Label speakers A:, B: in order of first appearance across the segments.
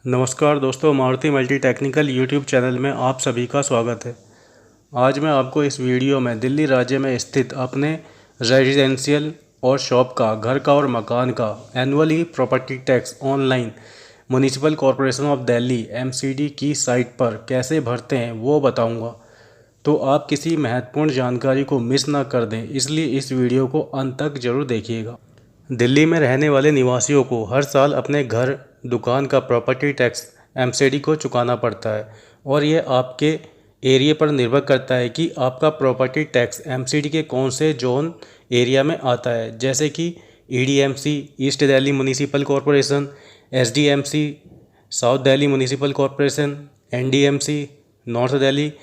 A: नमस्कार दोस्तों, Maruti multi technical YouTube channel में आप सभी का स्वागत है। आज मैं आपको इस वीडियो में दिल्ली राज्य में स्थित अपने रेजिडेंशियल और शॉप का, घर का और मकान का annually property tax online municipal corporation of Delhi (MCD) की साइट पर कैसे भरते हैं वो बताऊंगा। तो आप किसी महत्वपूर्ण जानकारी को मिस ना कर दें, इसलिए इस वीडियो को अंत तक जरूर देखिएगा। दिल्ली में रहने वाले निवासियों को हर साल अपने घर, दुकान का प्रॉपर्टी टैक्स MCD को चुकाना पड़ता है और ये आपके एरिया पर निर्भर करता है कि आपका प्रॉपर्टी टैक्स MCD के कौन से जोन एरिया में आता है, जैसे कि EDMC east Delhi municipal corporation, SDMC south Delhi municipal corporation, NDMC north Delhi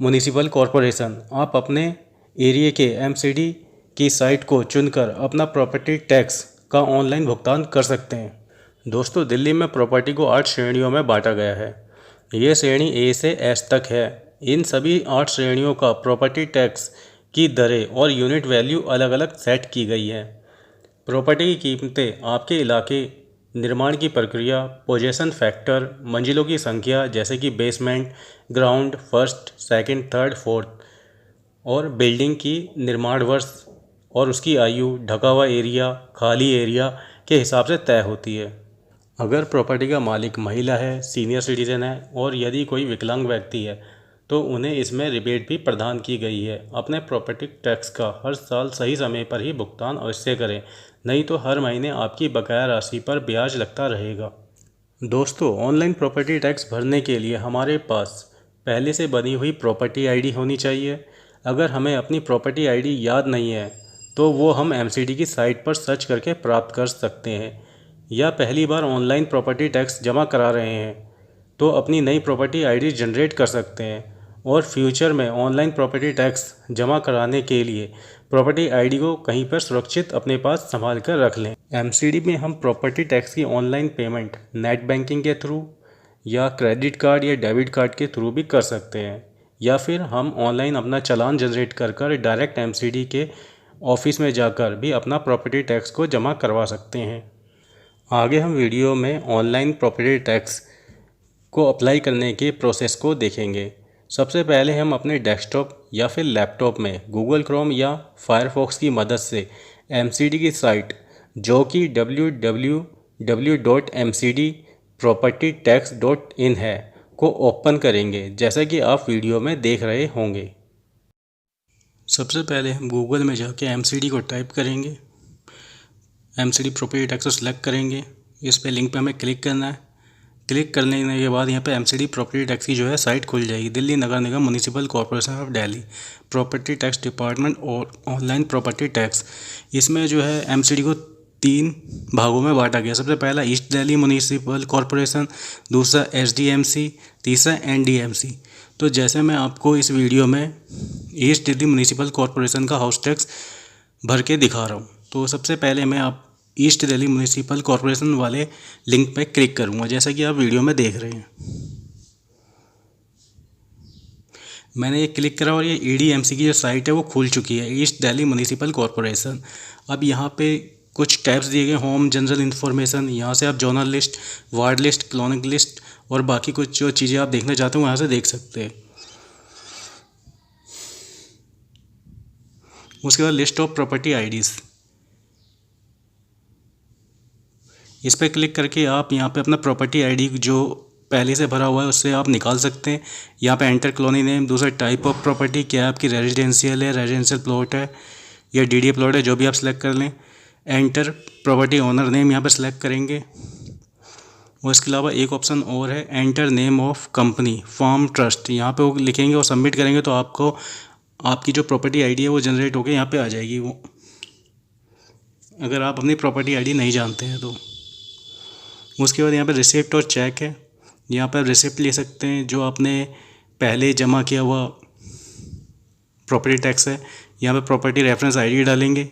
A: municipal corporation. आप अपने एरिया के MCD की साइट को चुनकर अपना प्रॉपर्टी टैक्स का ऑनलाइन भुगतान कर सकते हैं। दोस्तों, दिल्ली में प्रॉपर्टी को 8 श्रेणियों में बांटा गया है। ये श्रेणी A से S तक है। इन सभी 8 श्रेणियों का प्रॉपर्टी टैक्स की दरें और यूनिट वैल्यू अलग अलग सेट की गई है। प्रॉपर्टी की कीमतें आपके इलाके, निर्माण की प्रक्रिया, पोजेशन फैक्टर, मंजिलों की संख्या जैसे कि basement, ground, first, second, third, fourth, और बिल्डिंग की निर्माण वर्ष और उसकी आयु, ढका हुआ एरिया, खाली एरिया के हिसाब से तय होती है। अगर प्रॉपर्टी का मालिक महिला है, सीनियर सिटीजन है और यदि कोई विकलांग व्यक्ति है तो उन्हें इसमें रिबेट भी प्रदान की गई है। अपने प्रॉपर्टी टैक्स का हर साल सही समय पर ही भुगतान अवश्य करें, नहीं तो हर महीने आपकी बकाया राशि पर ब्याज लगता रहेगा। दोस्तों, ऑनलाइन प्रॉपर्टी टैक्स भरने के लिए हमारे पास पहले से बनी हुई प्रॉपर्टी ID होनी चाहिए। अगर हमें अपनी प्रॉपर्टी ID याद नहीं है तो वो हम MCD की साइट पर सर्च करके प्राप्त कर सकते हैं, या पहली बार ऑनलाइन प्रॉपर्टी टैक्स जमा करा रहे हैं तो अपनी नई प्रॉपर्टी ID जनरेट कर सकते हैं। और फ्यूचर में ऑनलाइन प्रॉपर्टी टैक्स जमा कराने के लिए प्रॉपर्टी ID को कहीं पर सुरक्षित अपने पास संभाल कर रख लें। MCD में हम प्रॉपर्टी टैक्स की ऑनलाइन पेमेंट नेट बैंकिंग के थ्रू या क्रेडिट कार्ड या डेबिट कार्ड के थ्रू भी कर सकते हैं, या फिर हम ऑनलाइन अपना चालान जनरेट कर डायरेक्ट MCD के ऑफिस में जाकर भी अपना प्रॉपर्टी टैक्स को जमा करवा सकते हैं। आगे हम वीडियो में ऑनलाइन प्रॉपर्टी टैक्स को अप्लाई करने के प्रोसेस को देखेंगे। सबसे पहले हम अपने डेस्कटॉप या फिर लैपटॉप में गूगल क्रोम या फायरफॉक्स की मदद से MCD की साइट, जो कि www.mcdpropertytax.in है, को ओपन करेंगे, जैसा कि आप वीडियो में देख रहे होंगे। सबसे पहले हम गूगल में जाके MCD को टाइप करेंगे, MCD प्रॉपर्टी टैक्स को सिलेक्ट करेंगे। इस पे लिंक पे हमें क्लिक करना है। क्लिक करने के बाद यहाँ पे MCD प्रॉपर्टी टैक्स की जो है साइट खुल जाएगी। Delhi Nagar Nigam municipal corporation of Delhi property tax department और ऑनलाइन प्रॉपर्टी टैक्स। इसमें जो है MCD को 3 भागों में बांटा गया। सबसे पहला ईस्ट दिल्ली म्युनिसिपल कॉरपोरेशन, दूसरा SDMC, तीसरा NDMC। तो जैसे मैं आपको इस वीडियो में ईस्ट दिल्ली म्युनिसिपल कॉरपोरेशन का हाउस टैक्स भर के दिखा रहा हूँ। तो सबसे पहले मैं आप ईस्ट दिल्ली म्युनिसिपल कॉरपोरेशन वाले लिंक पे क्लिक करूँगा, जैसा कि आप वीडियो में देख रहे हैं। मैंने ये क्लिक करा और ये EDMC की जो साइट है वो खुल चुकी है, ईस्ट दिल्ली म्युनिसिपल कॉरपोरेशन। अब यहाँ पे कुछ टैब्स दिए गए, होम, जनरल इन्फॉर्मेशन। यहाँ से आप zonal list, ward list, colony list और बाकी कुछ जो चीज़ें आप देखना चाहते हो यहाँ से देख सकते हैं। उसके बाद लिस्ट ऑफ प्रॉपर्टी IDs, इस पर क्लिक करके आप यहाँ पे अपना प्रॉपर्टी ID जो पहले से भरा हुआ है उससे आप निकाल सकते हैं। यहाँ पे एंटर कॉलोनी नेम, दूसरा टाइप ऑफ प्रॉपर्टी, क्या आपकी रेजिडेंशियल है, रेजिडेंशियल प्लॉट है या DDA प्लॉट है, जो भी आप सिलेक्ट कर लें। एंटर प्रॉपर्टी ओनर नेम यहाँ पे सिलेक्ट करेंगे। और इसके अलावा एक ऑप्शन और है, enter name of company, form, trust. यहाँ पे वो लिखेंगे और सबमिट करेंगे तो आपको आपकी जो प्रॉपर्टी ID है वो जनरेट होकर यहाँ पे आ जाएगी। वो अगर आप अपनी प्रॉपर्टी ID नहीं जानते हैं तो। उसके बाद यहाँ पे रिसिप्ट और चेक है। यहाँ पर रिसिप्ट ले सकते हैं जो आपने पहले जमा किया हुआ प्रॉपर्टी टैक्स है। यहाँ पे प्रॉपर्टी रेफरेंस ID डालेंगे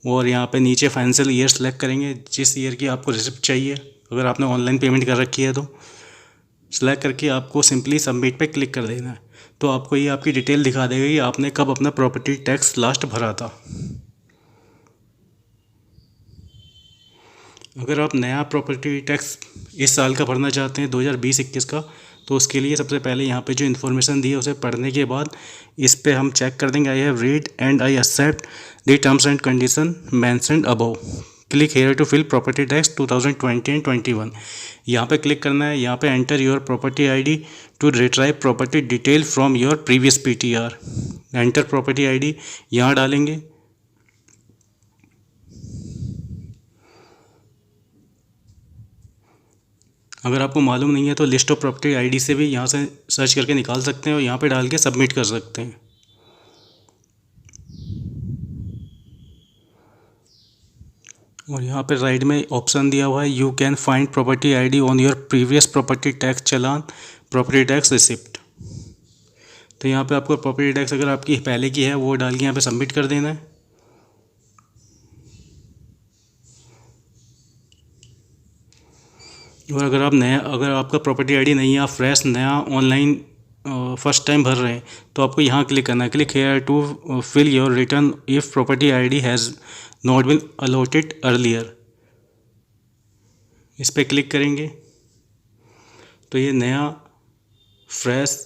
A: और यहाँ पे नीचे फाइनेंशियल ईयर सेलेक्ट करेंगे, जिस ईयर की आपको रिसिप्ट चाहिए। अगर आपने ऑनलाइन पेमेंट कर रखी है तो सेलेक्ट करके आपको सिंपली सबमिट पे क्लिक कर देना है। तो आपको ये आपकी डिटेल दिखा देगा कि आपने कब अपना प्रॉपर्टी टैक्स लास्ट भरा था। अगर आप नया प्रॉपर्टी टैक्स इस साल का भरना चाहते हैं 2020-21 का, तो उसके लिए सबसे पहले यहाँ पे जो इन्फॉर्मेशन दी है उसे पढ़ने के बाद इस पे हम चेक कर देंगे I have read and I accept the terms and condition mentioned above. Click here to fill property tax 2020 and 21। यहाँ पे क्लिक करना है। यहाँ पे enter your property ID to retrieve property detail from your previous PTR. Enter property ID यहाँ डालेंगे। अगर आपको मालूम नहीं है तो लिस्ट ऑफ प्रॉपर्टी आईडी से भी यहाँ से सर्च करके निकाल सकते हैं और यहाँ पे डाल के सबमिट कर सकते हैं। और यहाँ पे राइट में ऑप्शन दिया हुआ है you can find property ID on your previous property tax challan property tax receipt. तो यहाँ पे आपको प्रॉपर्टी टैक्स अगर आपकी पहले की है वो डाल के यहाँ पे सबमिट कर देना है। और अगर आपका प्रॉपर्टी आईडी नहीं है, आप फ्रेश नया ऑनलाइन फर्स्ट टाइम भर रहे हैं, तो आपको यहाँ क्लिक करना है। Click here to fill your return if property ID has not been allotted earlier. इस पर क्लिक करेंगे तो ये नया fresh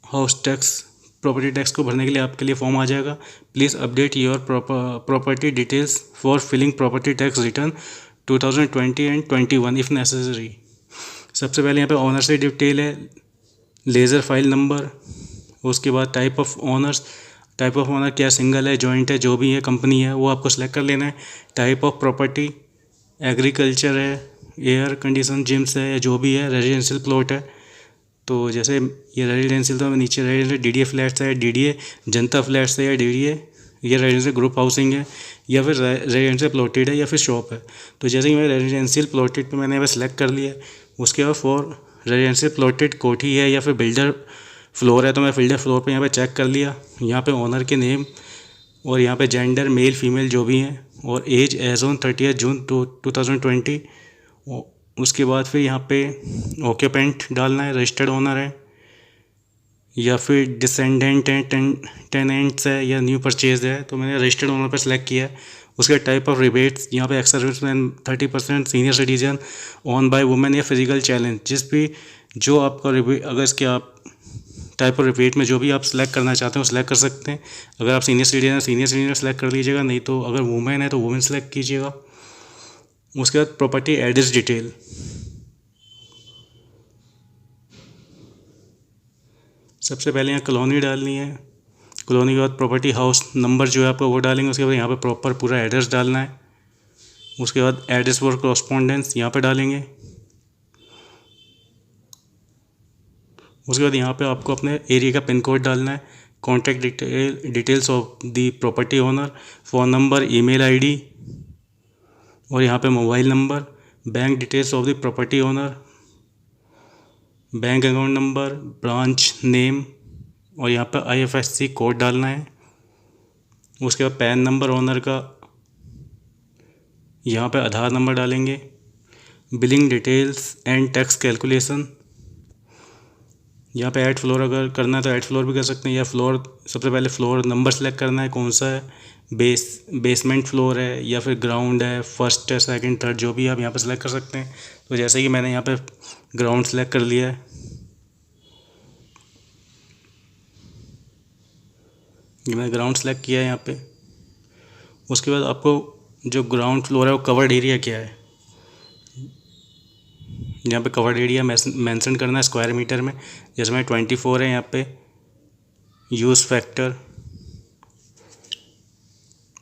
A: house tax property tax को भरने के लिए आपके लिए फॉर्म आ जाएगा। Please update your property details for filling property tax return 2020 and 21 if necessary. सबसे पहले यहाँ पे ऑनर से डिटेल है, लेज़र फाइल नंबर, उसके बाद type of owners, type of owner क्या सिंगल है, जॉइंट है, जो भी है कंपनी है वो आपको सेलेक्ट कर लेना है। टाइप ऑफ प्रॉपर्टी एग्रीकल्चर है, एयर कंडीशन जिम्स है, या जो भी है, रेजिडेंशियल प्लॉट है। तो जैसे ये रेजिडेंशियल तो नीचे रेजिडेंशियल डीडीए फ्लैट्स है, डीडीए जनता फ्लैट्स है, या डीडीए ये रेजिडेंशियल ग्रुप हाउसिंग है, या फिर रेजिडेंशियल प्लॉटेड है, या फिर शॉप है। तो जैसे कि मैं रेजिडेंशियल प्लॉटेड पे मैंने सेलेक्ट कर लिया। उसके बाद फॉर रेजिडेंशियल प्लॉटेड कोठी है या फिर बिल्डर फ्लोर है, तो मैं बिल्डर फ्लोर पे यहाँ पे चेक कर लिया। यहाँ पे ओनर के नेम और यहाँ पे जेंडर मेल फीमेल जो भी हैं, और एज एज ऑन 30 जून 2020। उसके बाद फिर यहाँ पे ऑक्यूपेंट डालना है, रजिस्टर्ड ओनर है या फिर डिसेंडेंट है, टेनेंट्स है, या न्यू परचेज है। तो मैंने रजिस्टर्ड ओनर पर सेलेक्ट किया है। उसके टाइप ऑफ रिबेट्स यहाँ पे ex serviceman 30%, senior citizen, own by women या फिजिकल चैलेंज, जिस भी जो आपका रिबेट, अगर इसके आप टाइप ऑफ रिबेट में जो भी आप सेलेक्ट करना चाहते हैं वो सेलेक्ट कर सकते हैं। अगर आप सीनियर सिटीजन है, सीनियर सिटीजन सेलेक्ट कर लीजिएगा, नहीं तो अगर वुमेन है तो वुमेन सेलेक्ट कीजिएगा। उसके बाद प्रॉपर्टी एड्रेस डिटेल, सबसे पहले यहाँ कॉलोनी डालनी है। कॉलोनी के बाद प्रॉपर्टी हाउस नंबर जो है आपका वो डालेंगे। उसके बाद यहाँ पे प्रॉपर पूरा एड्रेस डालना है। उसके बाद एड्रेस फॉर कॉरस्पॉन्डेंस यहाँ पे डालेंगे। उसके बाद यहाँ पे आपको अपने एरिया का पिन कोड डालना है। Contact details of the property owner, phone number, email ID, और यहाँ पे mobile number, bank details of the property owner, bank account number, branch name, और यहाँ पर IFSC कोड डालना है। उसके बाद पैन नंबर ओनर का, यहाँ पे आधार नंबर डालेंगे। Billing details and tax calculation, यहाँ पे ऐड फ्लोर अगर करना है तो ऐड फ्लोर भी कर सकते हैं, या फ्लोर सबसे पहले फ्लोर नंबर सेलेक्ट करना है कौन सा है, बेसमेंट फ्लोर है या फिर ग्राउंड है, फर्स्ट है, सेकंड, थर्ड, जो भी आप यहाँ पे सेलेक्ट कर सकते हैं। तो जैसे कि मैंने यहाँ पे ग्राउंड सेलेक्ट कर लिया है, ये मैंने ग्राउंड सेलेक्ट किया है यहाँ पे। उसके बाद आपको जो ग्राउंड फ्लोर है वो कवर्ड एरिया क्या है, यहाँ पे कवर्ड एरिया मेंशन करना है स्क्वायर मीटर में। जैसे मैं 24 है यहाँ पे। Use factor,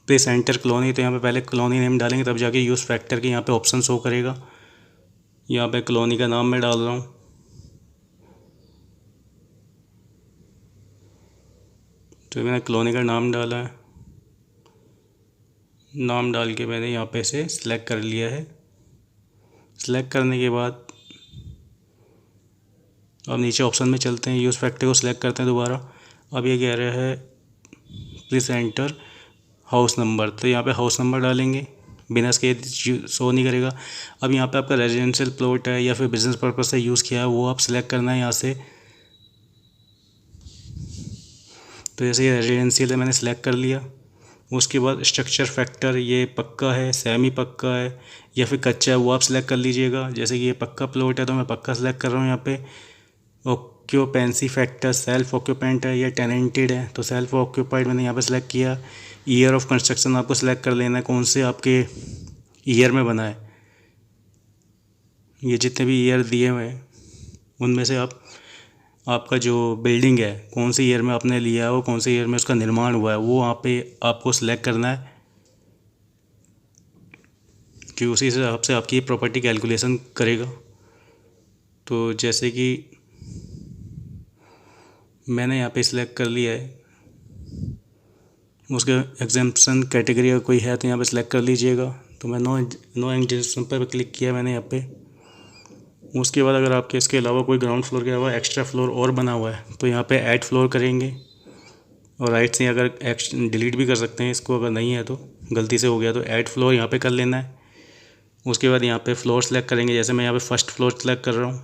A: place enter colony, तो यहाँ पे पहले कॉलोनी नेम डालेंगे तब जाके यूज़ फैक्टर के यहाँ पे ऑप्शन शो करेगा। यहाँ पे कॉलोनी का नाम मैं डाल रहा हूँ। तो मैंने कॉलोनी का नाम डाला है। नाम डाल के मैंने यहाँ पे से सिलेक्ट कर लिया है। सिलेक्ट करने के बाद अब नीचे ऑप्शन में चलते हैं, यूज़ फैक्टर को सिलेक्ट करते हैं दोबारा। अब ये कह रहा है प्लीज़ एंटर हाउस नंबर, तो यहाँ पे हाउस नंबर डालेंगे, बिना इसके शो नहीं करेगा। अब यहाँ पे आपका रेजिडेंशियल प्लॉट है या फिर बिजनेस पर्पस से यूज़ किया है वो आप सिलेक्ट करना है यहाँ से। तो जैसे ये रेजिडेंशियल है मैंने सेलेक्ट कर लिया। उसके बाद स्ट्रक्चर फैक्टर, ये पक्का है, सेमी पक्का है या फिर कच्चा है, वो आप सिलेक्ट कर लीजिएगा। जैसे कि ये पक्का प्लॉट है तो मैं पक्का सिलेक्ट कर रहा हूँ यहाँ पे। ऑक्यूपेंसी फैक्टर, सेल्फ ऑक्यूपेंट है या टेनेंटेड है, तो सेल्फ ऑक्यूपाइड मैंने यहाँ पे सिलेक्ट किया। ईयर ऑफ कंस्ट्रक्शन आपको सिलेक्ट कर लेना है, कौन से आपके ईयर में बना है। ये जितने भी ईयर दिए हुए हैं उनमें से आपका जो बिल्डिंग है कौन से ईयर में आपने लिया है और कौन से ईयर में उसका निर्माण हुआ है, वो वहाँ पे आपको सिलेक्ट करना है कि उसी हिसाब से आपकी प्रॉपर्टी कैलकुलेशन करेगा। तो जैसे कि मैंने यहाँ पे सिलेक्ट कर लिया है, उसके एग्जाम्पशन कैटेगरी का कोई है तो यहाँ पे सिलेक्ट कर लीजिएगा। तो मैं नो एग्जाम्पशन पर क्लिक किया मैंने यहाँ पे। उसके बाद अगर आपके इसके अलावा कोई ग्राउंड फ्लोर के अलावा एक्स्ट्रा फ्लोर और बना हुआ है तो यहाँ पे ऐड फ्लोर करेंगे, और राइट से अगर डिलीट भी कर सकते हैं इसको, अगर नहीं है तो गलती से हो गया तो ऐड फ्लोर यहाँ पे कर लेना है। उसके बाद यहाँ पे फ्लोर सेलेक्ट करेंगे, जैसे मैं यहाँ पे फर्स्ट फ्लोर सेलेक्ट कर रहा हूँ।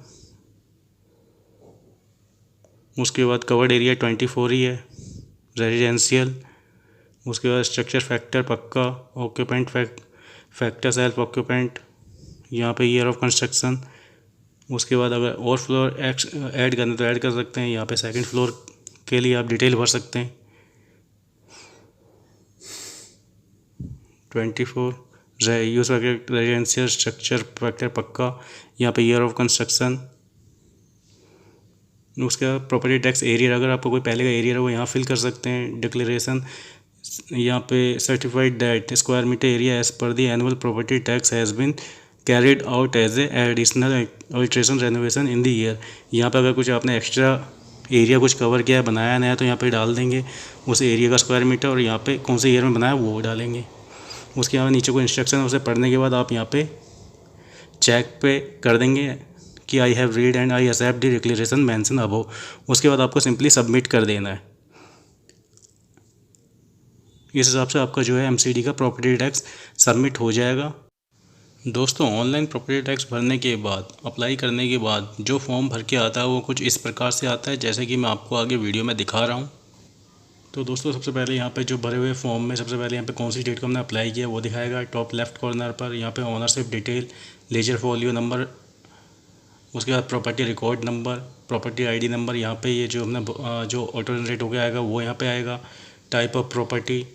A: उसके बाद कवर्ड एरिया 24 ही है, रेजिडेंशियल। उसके बाद स्ट्रक्चर फैक्टर पक्का, ऑक्यूपेंट फैक्टर सेल्फ ऑक्यूपेंट, यहाँ पे ईयर ऑफ कंस्ट्रक्शन। उसके बाद अगर और फ्लोर ऐड करना तो ऐड कर सकते हैं, यहाँ पे सेकंड फ्लोर के लिए आप डिटेल भर सकते हैं 24 यूज रेजिडेंशियल स्ट्रक्चर फैक्टर पक्का, यहाँ पे ईयर ऑफ कंस्ट्रक्शन। उसके बाद प्रॉपर्टी टैक्स एरिया, अगर आपको कोई पहले का एरिया है वो यहाँ फिल कर सकते हैं। डिक्लेरेशन यहाँ पे certified that square metre area as per the annual property tax has been carried out as a additional alteration renovation in the year. यहाँ पे अगर कुछ आपने एक्स्ट्रा एरिया कुछ कवर किया है, बनाया नया, तो यहाँ पे डाल देंगे उस एरिया का स्क्वायर मीटर, और यहाँ पे कौन से ईयर में बनाया वो डालेंगे। उसके बाद नीचे को इंस्ट्रक्शन है, उसे पढ़ने के बाद आप यहाँ पे चेक पे कर देंगे कि I have read and I accept the declaration mention above. उसके बाद आपको सिंपली सबमिट कर देना है। इस हिसाब से आपका जो है एमसीडी का प्रॉपर्टी टैक्स सबमिट हो जाएगा। दोस्तों, ऑनलाइन प्रॉपर्टी टैक्स भरने के बाद, अप्लाई करने के बाद जो फॉर्म भर के आता है वो कुछ इस प्रकार से आता है, जैसे कि मैं आपको आगे वीडियो में दिखा रहा हूँ। तो दोस्तों, सबसे पहले यहाँ पे जो भरे हुए फॉर्म में सबसे पहले यहाँ पे कौन सी डेट को हमने अप्लाई किया वो दिखाएगा टॉप लेफ्ट कॉर्नर पर। यहाँ पे ownership detail, ledger folio number, उसके बाद property record number, property ID number. यहाँ पे ये जो हमने जो ऑटो जनरेट होकर आएगा वो यहाँ पे आएगा। Type of property,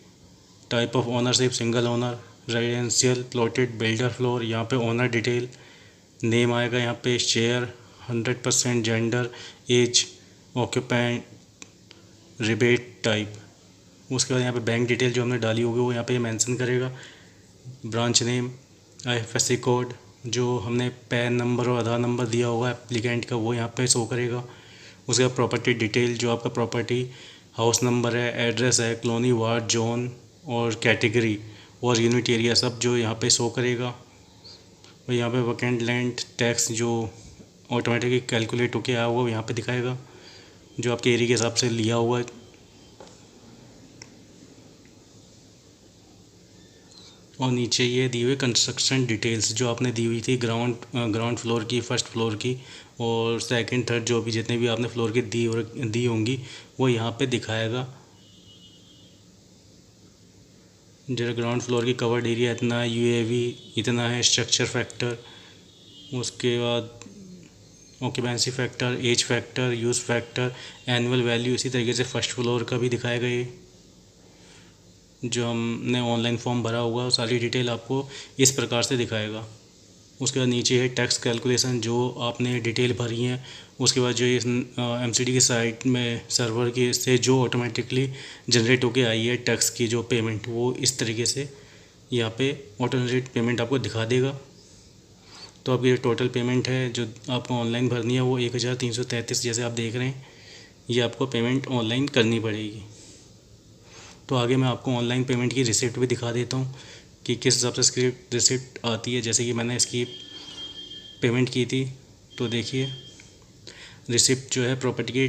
A: type of ownership, single owner, residential, plotted, builder floor, यहाँ पे ओनर डिटेल, नेम आएगा यहाँ पे, share, 100%, gender, age, occupant, rebate type. उसके बाद यहाँ पे बैंक डिटेल जो हमने डाली होगी वो यहाँ पे मेंशन करेगा। ब्रांच नेम, आईएफएससी कोड, जो हमने पैन नंबर और आधार नंबर दिया होगा एप्लीकेंट का वो यहाँ पे शो करेगा। उसके बाद प्रॉपर्टी डिटेल, जो आपका प्रॉपर्टी हाउस नंबर है, एड्रेस है, कॉलोनी, वार्ड, जोन और कैटेगरी और यूनिट एरिया, सब जो यहाँ पे शो करेगा। और यहाँ पे वैकेंट लैंड टैक्स जो ऑटोमेटिकली कैलकुलेट होके आया होगा वो यहाँ पे दिखाएगा, जो आपके एरिया के हिसाब से लिया हुआ है। और नीचे ये दी हुई कंस्ट्रक्शन डिटेल्स जो आपने दी हुई थी, ग्राउंड फ्लोर की, फर्स्ट फ्लोर की और सेकंड थर्ड, जो भी जितने भी आपने फ्लोर की दी होंगी वो यहाँ पे दिखाएगा। जैसे ग्राउंड फ्लोर की कवर्ड एरिया इतना है, यूएवी इतना है, स्ट्रक्चर फैक्टर, उसके बाद occupancy factor, age factor, use factor, annual value. इसी तरीके से फर्स्ट फ्लोर का भी दिखाएगा। ये जो हमने ऑनलाइन फॉर्म भरा होगा सारी डिटेल आपको इस प्रकार से दिखाएगा। उसके बाद नीचे है टैक्स कैलकुलेशन, जो आपने डिटेल भरी है। उसके बाद जो इस एमसीडी की साइट में सर्वर की से जो ऑटोमेटिकली जनरेट होके आई है टैक्स की जो पेमेंट, वो इस तरीके से यहाँ पे ऑटो जनरेट पेमेंट आपको दिखा देगा। तो आपकी जो टोटल पेमेंट है जो आपको ऑनलाइन भरनी है वो 1333 जैसे आप देख रहे हैं, ये आपको पेमेंट ऑनलाइन करनी पड़ेगी। तो आगे मैं आपको ऑनलाइन पेमेंट की रिसिप्ट भी दिखा देता हूँ कि किस हिसाब से रिसिप्ट आती है। जैसे कि मैंने इसकी पेमेंट की थी, तो देखिए रिसिप्ट जो है प्रॉपर्टी की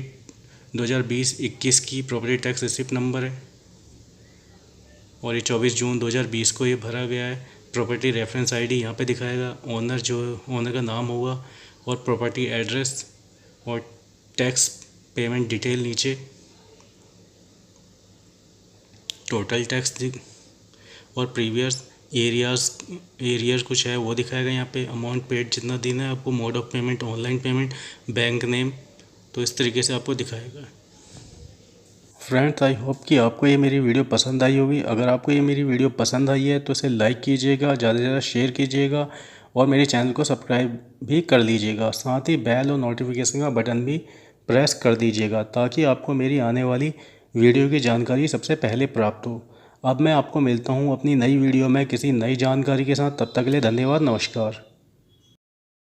A: 2020-21 की प्रॉपर्टी टैक्स रिसिप्ट नंबर है, और ये 24 जून 2020 को ये भरा गया है। प्रॉपर्टी रेफरेंस आईडी यहाँ पे दिखाएगा, ओनर जो ओनर का नाम होगा और प्रॉपर्टी एड्रेस और टैक्स पेमेंट डिटेल नीचे, टोटल टैक्स और प्रीवियस एरियाज़ कुछ है वो दिखाएगा। यहाँ पे अमाउंट पेड जितना देना है आपको, mode of payment online payment, bank name, तो इस तरीके से आपको दिखाएगा। फ्रेंड्स, आई होप कि आपको ये मेरी वीडियो पसंद आई होगी। अगर आपको ये मेरी वीडियो पसंद आई है तो इसे लाइक कीजिएगा, ज़्यादा से ज़्यादा शेयर कीजिएगा और मेरे चैनल को सब्सक्राइब भी कर लीजिएगा। साथ ही बेल और नोटिफिकेशन का बटन भी प्रेस कर दीजिएगा ताकि आपको मेरी आने वाली वीडियो की जानकारी सबसे पहले प्राप्त हो। अब मैं आपको मिलता हूँ अपनी नई वीडियो में किसी नई जानकारी के साथ। तब तक के लिए धन्यवाद, नमस्कार।